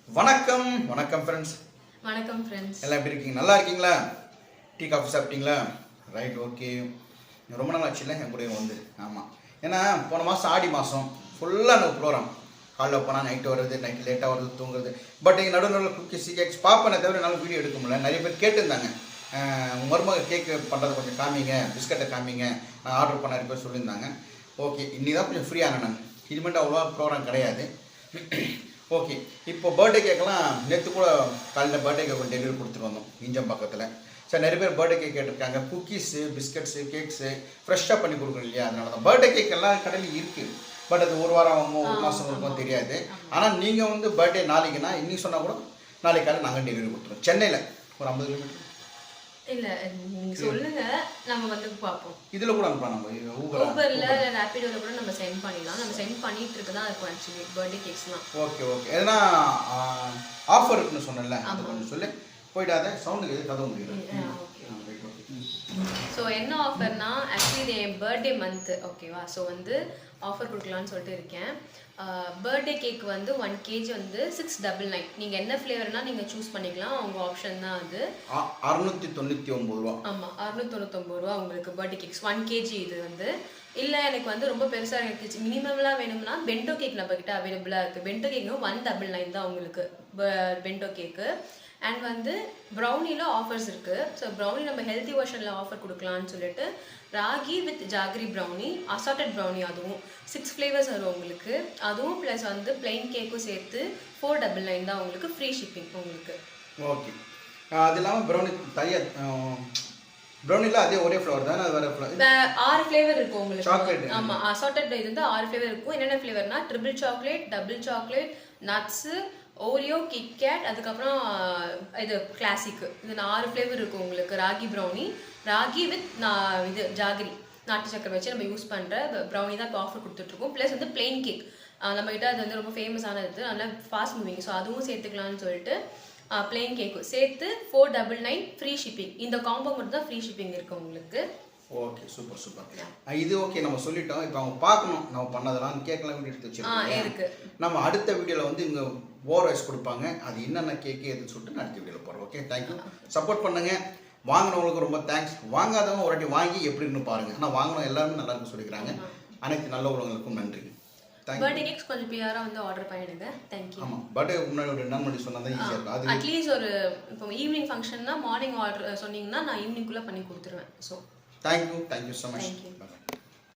வணக்கம் வணக்கம் ஃப்ரெண்ட்ஸ். வணக்கம் ஃப்ரெண்ட்ஸ். எல்லாம் எப்படி இருக்கீங்க? நல்லா இருக்கீங்களா? டீ காஃபி சாப்பிட்டீங்களா? Right, okay. ரொம்ப நாள் ஆச்சு இல்லை என் கூட வந்து. ஆமாம், ஏன்னா போன மாதம் ஆடி மாதம் ஃபுல்லாக எனக்கு ப்ரோக்ராம். காலைல போனால் நைட்டு வருது, நைட்டு லேட்டாக வருது, தூங்குறது. பட் எங்கள் நடுவில் குக்கீஸ் கேக்ஸ் பார்ப்பேனே தவிர என்னால் வீடியோ எடுக்க முடியல. நிறைய பேர் கேட்டுருந்தாங்க, மருமக கேக்கு பண்ணுறதை கொஞ்சம் காமிங்க, பிஸ்கட்டை காமிங்க, நான் ஆர்டர் பண்ண நிறைய பேர் சொல்லியிருந்தாங்க. ஓகே, இன்னி தான் கொஞ்சம் ஃப்ரீயான நான். இனிமேட்டு அவ்வளோவா ப்ரோக்ராம் கிடையாது. ஓகே, இப்போ பர்த்டே கேக்கெல்லாம் நேற்று கூட காலையில் பர்த்டே கேக் டெலிவரி கொடுத்துட்டு வந்தோம் இஞ்சம் பக்கத்தில். சரி, நிறைய பேர் பர்த்டே கேக் கேட்டிருக்காங்க. குக்கீஸு, பிஸ்கட்ஸு, கேக்ஸு ஃப்ரெஷ்ஷாக பண்ணி கொடுக்கணும் இல்லையா? அதனால தான் பர்த்டே கேக் எல்லா கடையிலும் இருக்குது. பட் அது ஒரு வாரம் ஆகும், ஒரு மாதம் இருக்கும் தெரியாது. ஆனால் நீங்கள் வந்து பர்த்டே நாளைக்குன்னா இன்னைக்கு சொன்னால் கூட நாளைக்கு காலையில் நாங்கள் டெலிவரி கொடுத்துருவோம். சென்னையில் ஒரு 50 கிலோமீட்டர். இல்ல நீங்க சொல்லுங்க, நம்ம வந்து பாப்போம். இதுல கூட அனுப்பலாம், நம்ம ஊபர்ல ரேபிடோல கூட நம்ம சென்ட் பண்ணிடலாம். நம்ம சென்ட் பண்ணிட்டு இருக்கு தான் இருக்கும் एक्चुअली बर्थडे கேக்ஸ்லாம். ஓகே ஓகே, ஏன்னா ஆஃபர் இருக்குன்னு சொன்னேன்ல, அது கொஞ்சம் சொல்லி போய்டாத. சவுண்டுக்கு எது கதவு முடியல. ஸோ என்ன ஆஃபர்னா, ஆக்சுவலி இது என் பர்த்டே மந்த், ஓகேவா? ஸோ வந்து ஆஃபர் கொடுக்கலான்னு சொல்லிட்டு இருக்கேன். பர்த்டே கேக் வந்து 1 kg வந்து 699. நீங்கள் என்ன ஃப்ளேவர்னா நீங்கள் சூஸ் பண்ணிக்கலாம், உங்கள் ஆப்ஷன் தான் அது. 699 ரூபா. ஆமாம், 699 ரூபா உங்களுக்கு பர்த்டே கேக்ஸ் 1 kg. இது வந்து இல்லை எனக்கு வந்து ரொம்ப பெருசாக எனக்கு மினிமம்லாம் வேணும்னா பென்டோ கேக் நம்மக்கிட்ட அவைலபிளாக இருக்குது. பென்டோ கேக்னு 199 தான் உங்களுக்கு பென்டோ கேக்கு. அண்ட் வந்து ப்ரௌனியில் ஆஃபர்ஸ் இருக்குது. ஸோ ப்ரௌனி நம்ம ஹெல்த்தி வெர்ஷனில் ஆஃபர் கொடுக்கலான்னு சொல்லிட்டு ragi with jaggery brownie, assorted brownie, அதுவும் 6 ஃப்ளேவர்ஸ் வரும் உங்களுக்கு. அதுவும் ப்ளஸ் வந்து பிளெயின் கேக்கும் சேர்த்து 499 தான் உங்களுக்கு, ஃப்ரீ ஷிப்பிங் உங்களுக்கு. ஓகே, அது இல்லாமல் ப்ரௌனி தனியாக ப்ரௌனியில் அதே ஒரே ஃப்ளவர் தானே? அது வேறு ஃப்ளவர் 6 ஃப்ளேவர் இருக்கும் உங்களுக்கு. சாக்லேட். ஆமாம், அசார்டட் இது வந்து 6 ஃப்ளேவர் இருக்கும். என்னென்ன ஃப்ளேவர்னா triple chocolate, double chocolate, nuts, Oreo, KitKat, அதுக்கப்புறம் இது கிளாசிக்கு. இது 6 ஃப்ளேவர் இருக்கும் உங்களுக்கு. ராகி ப்ரௌனி, ராகி வித் இது ஜாகரி நாட்டு சக்கரை வச்சு நம்ம யூஸ் பண்ணுற ப்ரௌனி தான் இப்போ ஆஃபர் கொடுத்துட்ருக்கோம். ப்ளஸ் வந்து பிளெயின் கேக் நம்மகிட்ட அது வந்து ரொம்ப ஃபேமஸான இது, அதனால் ஃபாஸ்ட் மூவிங். ஸோ அதுவும் சேர்த்துக்கலான்னு சொல்லிட்டு பிளெயின் கேக்கும் சேர்த்து 499 ஃப்ரீ ஷிப்பிங். இந்த காம்போ மட்டும் தான் ஃப்ரீ ஷிப்பிங் இருக்குது உங்களுக்கு. Okay, super super. இது ஓகே, நம்ம சொல்லிட்டோம். இப்போ அவங்க பார்க்கணும் நம்ம பண்ணதெல்லாம், கேட்கலாம் வீடியோ எடுத்து வச்சுருக்கோம் இருக்கு. நம்ம அடுத்த வீடியோவில் வந்து இங்கே ஓவர் வாய்ஸ் கொடுப்பாங்க, அது என்னென்ன கேக்கு எதுன்னு சொல்லிட்டு நான் அடுத்த வீடியோவில் போகிறோம். Okay, thank you. சப்போர்ட் பண்ணுங்கள். வாங்கினவங்களுக்கு ரொம்ப தேங்க்ஸ். வாங்காதவங்க ஒரு வாட்டி வாங்கி எப்படி இருக்குன்னு பாருங்கள். ஆனால் வாங்கினவங்க எல்லாருமே நல்லா இருக்குன்னு சொல்லிக்கிறாங்க. அனைத்து நல்ல உள்ளவங்களுக்கும் நன்றி. பர்த்டே கேக்ஸ் கொஞ்சம் பிஆரா வந்து ஆர்டர் பண்ணிடுங்க. தேங்க்யூ. ஆமாம், பர்த்டே முன்னாடி ஒரு 2 மணி சொன்னால் தான் ஈஸியாக இருக்கும். அது அட்லீஸ்ட் ஒரு இப்போ ஈவினிங் ஃபங்க்ஷன்னா மார்னிங் ஆர்டர் சொன்னீங்கன்னா நான் ஈவினிங்குள்ளே பண்ணி கொடுத்துருவேன். So thank you so much.